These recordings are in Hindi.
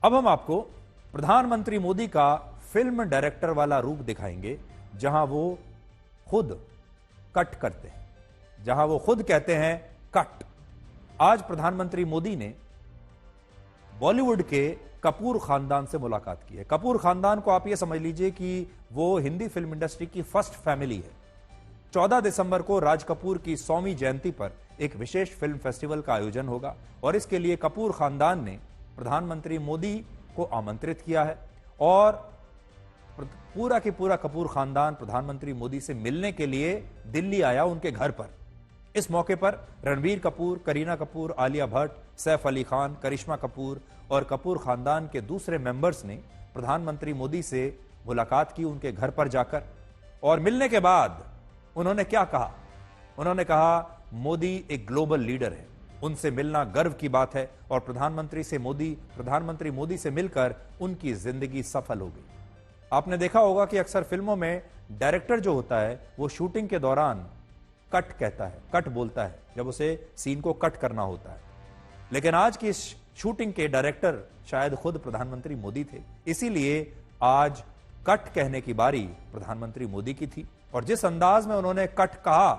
अब हम आपको प्रधानमंत्री मोदी का फिल्म डायरेक्टर वाला रूप दिखाएंगे, जहां वो खुद कट करते हैं, जहां वो खुद कहते हैं कट। आज प्रधानमंत्री मोदी ने बॉलीवुड के कपूर खानदान से मुलाकात की है। कपूर खानदान को आप ये समझ लीजिए कि वो हिंदी फिल्म इंडस्ट्री की फर्स्ट फैमिली है। 14 दिसंबर को राज कपूर की 100वीं जयंती पर एक विशेष फिल्म फेस्टिवल का आयोजन होगा और इसके लिए कपूर खानदान ने प्रधानमंत्री मोदी को आमंत्रित किया है और पूरा के पूरा कपूर खानदान प्रधानमंत्री मोदी से मिलने के लिए दिल्ली आया, उनके घर पर। इस मौके पर रणबीर कपूर, करीना कपूर, आलिया भट्ट, सैफ अली खान, करिश्मा कपूर और कपूर खानदान के दूसरे मेंबर्स ने प्रधानमंत्री मोदी से मुलाकात की उनके घर पर जाकर। और मिलने के बाद उन्होंने क्या कहा? उन्होंने कहा मोदी एक ग्लोबल लीडर है, उनसे मिलना गर्व की बात है और प्रधानमंत्री मोदी से मिलकर उनकी जिंदगी सफल हो गई। आपने देखा होगा कि अक्सर फिल्मों में डायरेक्टर जो होता है वो शूटिंग के दौरान कट कहता है, कट बोलता है जब उसे सीन को कट करना होता है। लेकिन आज की इस शूटिंग के डायरेक्टर शायद खुद प्रधानमंत्री मोदी थे, इसीलिए आज कट कहने की बारी प्रधानमंत्री मोदी की थी। और जिस अंदाज में उन्होंने कट कहा,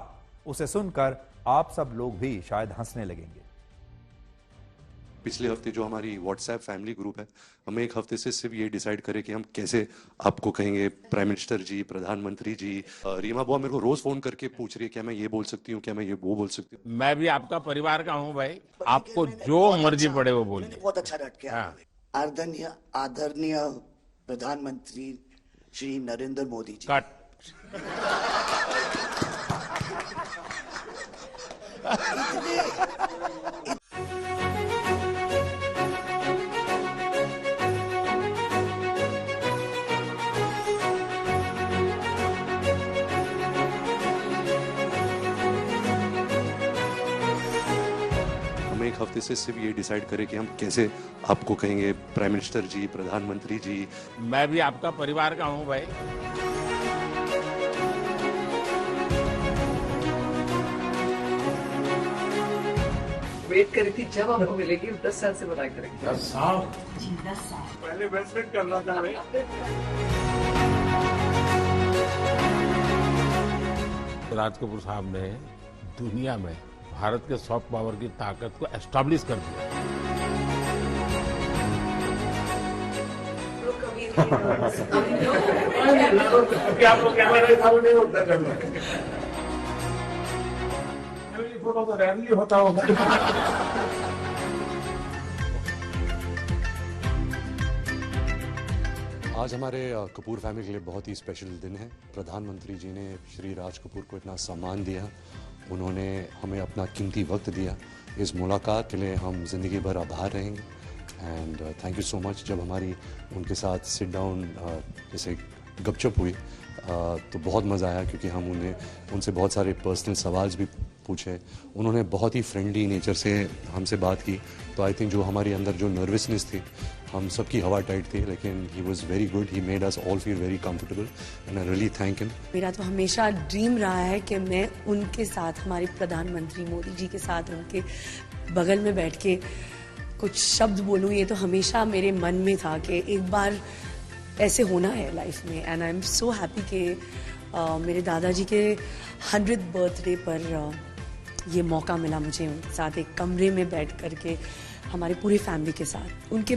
उसे सुनकर आप सब लोग भी शायद हंसने लगेंगे। पिछले हफ्ते जो हमारी व्हाट्सएप फैमिली ग्रुप है, हम एक हफ्ते से सिर्फ ये डिसाइड करें कि हम कैसे आपको कहेंगे प्राइम मिनिस्टर जी, प्रधानमंत्री जी। रीमा बुआ मेरे को रोज फोन करके पूछ रही है क्या मैं ये बोल सकती हूँ, क्या मैं ये वो बोल सकती हूँ। मैं भी आपका परिवार का हूँ भाई, आपको जो मर्जी पड़े वो बोलिए। बहुत अच्छा डट के आदरणीय प्रधानमंत्री श्री नरेंद्र मोदी जी। कट। हम एक हफ्ते से सिर्फ ये डिसाइड करें कि हम कैसे आपको कहेंगे प्राइम मिनिस्टर जी, प्रधानमंत्री जी। मैं भी आपका परिवार का हूँ भाई। वेट करी थी जब आपको मिलेगी, 10 साल से बनाई करेंगे। 10 साल? जी 10 साल पहले वेट करना था भाई। राज कपूर साहब ने दुनिया में भारत के सॉफ्ट पावर की ताकत को एस्टैब्लिश कर दिया। आपको कैमरा चालू नहीं होता करना, फोटो तो रैली होता होगा। आज हमारे कपूर फैमिली के लिए बहुत ही स्पेशल दिन है। प्रधानमंत्री जी ने श्री राज कपूर को इतना सम्मान दिया, उन्होंने हमें अपना कीमती वक्त दिया। इस मुलाकात के लिए हम जिंदगी भर आभार रहेंगे and thank you so much. जब हमारी उनके साथ सिट डाउन जैसे गपशप हुई तो बहुत मज़ा आया, क्योंकि हम उनसे बहुत सारे पर्सनल सवाल भी पूछे। उन्होंने बहुत ही फ्रेंडली नेचर से हमसे बात की। तो आई थिंक जो हमारे अंदर जो नर्वसनेस थी, हम सबकी हवा टाइट थी, लेकिन he was very good. He made us all feel very comfortable and I really thank him. मेरा तो हमेशा ड्रीम रहा है कि मैं उनके साथ, हमारे प्रधानमंत्री मोदी जी के साथ उनके बगल में बैठ के कुछ शब्द बोलूँ। ये तो हमेशा मेरे मन में था कि एक बार ऐसे होना है लाइफ में। And I am so happy कि मेरे दादाजी के 100th बर्थडे पर ये मौका मिला मुझे उनके साथ एक कमरे में बैठ करके हमारे पूरी फैमिली के साथ उनके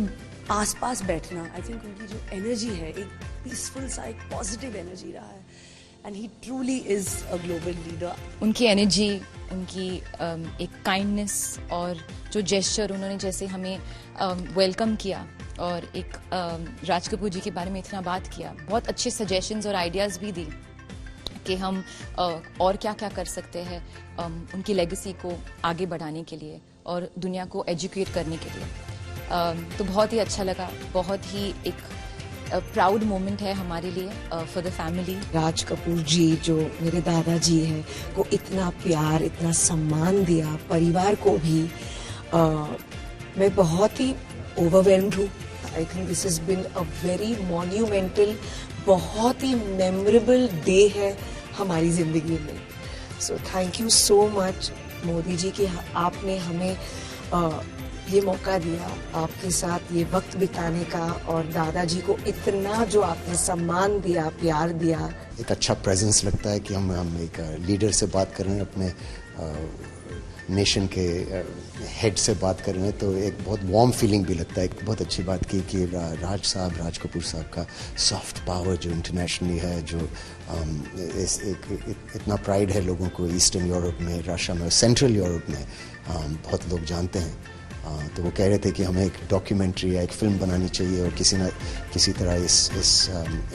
आसपास बैठना। आई थिंक उनकी जो एनर्जी है, एक पीसफुल सा, एक पॉजिटिव एनर्जी रहा है and he truly is a global leader. उनकी एनर्जी, उनकी एक काइंडनेस और जो जेस्चर उन्होंने जैसे हमें वेलकम किया और एक राज कपूर जी के बारे में इतना बात किया, बहुत अच्छे सजेशंस और आइडियाज़ भी दी कि हम और क्या क्या कर सकते हैं उनकी लेगेसी को आगे बढ़ाने के लिए और दुनिया को एजुकेट करने के लिए। तो बहुत ही अच्छा लगा, बहुत ही एक प्राउड मोमेंट है हमारे लिए for the family. Raj Kapoor जी जो मेरे दादाजी हैं, को इतना प्यार, इतना सम्मान दिया, परिवार को भी मैं बहुत ही ओवरवेल्म्ड हूँ। I think this has been a very monumental, बहुत ही मेमोरेबल डे है हमारी जिंदगी में। So thank you so much Modi ji कि आपने हमें ये मौका दिया आपके साथ ये वक्त बिताने का, और दादाजी को इतना जो आपने सम्मान दिया, प्यार दिया। एक अच्छा प्रेजेंस लगता है कि हम एक लीडर से बात कर रहे हैं, अपने नेशन के हेड से बात कर रहे हैं, तो एक बहुत वार्म फीलिंग भी लगता है। एक बहुत अच्छी बात की कि राज कपूर साहब का सॉफ्ट पावर जो इंटरनेशनली है, जो इतना प्राइड है लोगों को ईस्टर्न यूरोप में, रशिया में, सेंट्रल यूरोप में बहुत लोग जानते हैं। तो वो कह रहे थे कि हमें एक डॉक्यूमेंट्री या एक फिल्म बनानी चाहिए और किसी तरह इस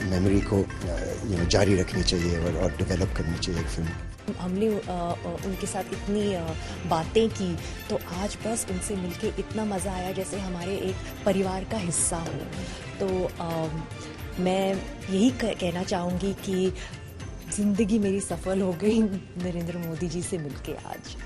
मेमोरी को जारी रखनी चाहिए और डेवलप करनी चाहिए एक फिल्म। हमने उनके साथ इतनी बातें की, तो आज बस उनसे मिलके इतना मज़ा आया जैसे हमारे एक परिवार का हिस्सा हो। तो मैं यही कहना चाहूँगी कि ज़िंदगी मेरी सफल हो गई नरेंद्र मोदी जी से मिलके आज।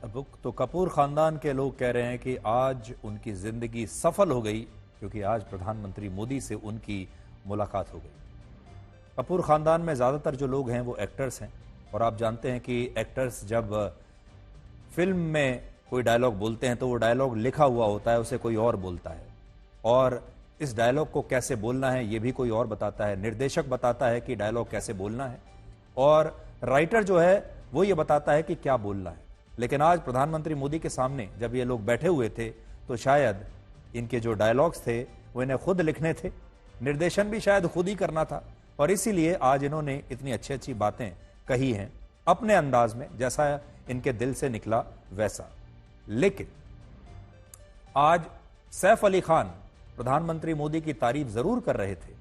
अब तो कपूर खानदान के लोग कह रहे हैं कि आज उनकी जिंदगी सफल हो गई, क्योंकि आज प्रधानमंत्री मोदी से उनकी मुलाकात हो गई। कपूर खानदान में ज़्यादातर जो लोग हैं वो एक्टर्स हैं, और आप जानते हैं कि एक्टर्स जब फिल्म में कोई डायलॉग बोलते हैं तो वो डायलॉग लिखा हुआ होता है, उसे कोई और बोलता है, और इस डायलॉग को कैसे बोलना है ये भी कोई और बताता है। निर्देशक बताता है कि डायलॉग कैसे बोलना है, और राइटर जो है वो ये बताता है कि क्या बोलना है। लेकिन आज प्रधानमंत्री मोदी के सामने जब ये लोग बैठे हुए थे तो शायद इनके जो डायलॉग्स थे वो इन्हें खुद लिखने थे, निर्देशन भी शायद खुद ही करना था, और इसीलिए आज इन्होंने इतनी अच्छी अच्छी बातें कही हैं अपने अंदाज में, जैसा इनके दिल से निकला वैसा। लेकिन आज सैफ अली खान प्रधानमंत्री मोदी की तारीफ जरूर कर रहे थे,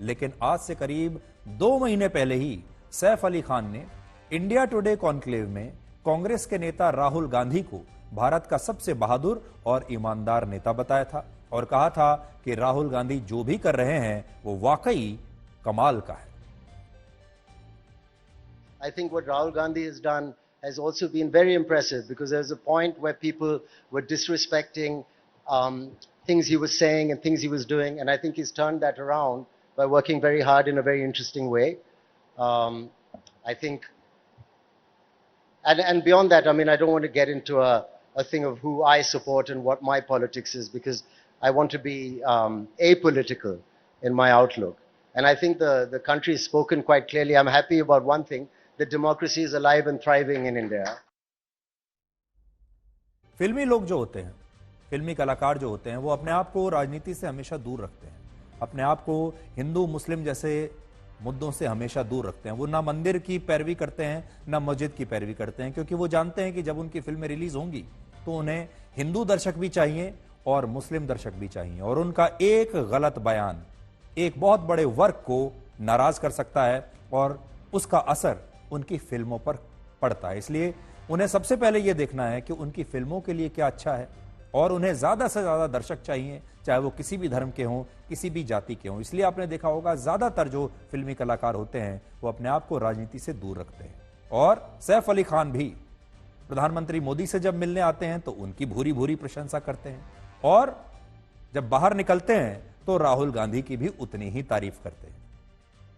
लेकिन आज से करीब 2 महीने पहले ही सैफ अली खान ने इंडिया टुडे कॉन्क्लेव में कांग्रेस के नेता राहुल गांधी को भारत का सबसे बहादुर और ईमानदार नेता बताया था, और कहा था कि राहुल गांधी जो भी कर रहे हैं वो वाकई कमाल का है। I think what Rahul Gandhi has done has also been very impressive, because there was a point where people were disrespecting things he was saying and things he was doing, and I think he's turned that around by working very hard in a very interesting way. I think, and beyond that, I mean, I don't want to get into a thing of who I support and what my politics is, because I want to be apolitical in my outlook. And I think the country has spoken quite clearly. I'm happy about one thing, that democracy is alive and thriving in India. फिल्मी लोग जो होते हैं, फिल्मी कलाकार जो होते हैं, वो अपने आप को राजनीति से हमेशा दूर रखते हैं, अपने आप को हिंदू मुस्लिम जैसे मुद्दों से हमेशा दूर रखते हैं। वो ना मंदिर की पैरवी करते हैं ना मस्जिद की पैरवी करते हैं, क्योंकि वो जानते हैं कि जब उनकी फिल्में रिलीज होंगी तो उन्हें हिंदू दर्शक भी चाहिए और मुस्लिम दर्शक भी चाहिए, और उनका एक गलत बयान एक बहुत बड़े वर्ग को नाराज कर सकता है और उसका असर उनकी फिल्मों पर पड़ता है। इसलिए उन्हें सबसे पहले यह देखना है कि उनकी फिल्मों के लिए क्या अच्छा है, और उन्हें ज्यादा से ज्यादा दर्शक चाहिए, चाहे वो किसी भी धर्म के हों, किसी भी जाति के हों। इसलिए आपने देखा होगा ज्यादातर जो फिल्मी कलाकार होते हैं वो अपने आप को राजनीति से दूर रखते हैं। और सैफ अली खान भी प्रधानमंत्री मोदी से जब मिलने आते हैं तो उनकी भूरी भूरी प्रशंसा करते हैं, और जब बाहर निकलते हैं तो राहुल गांधी की भी उतनी ही तारीफ करते हैं।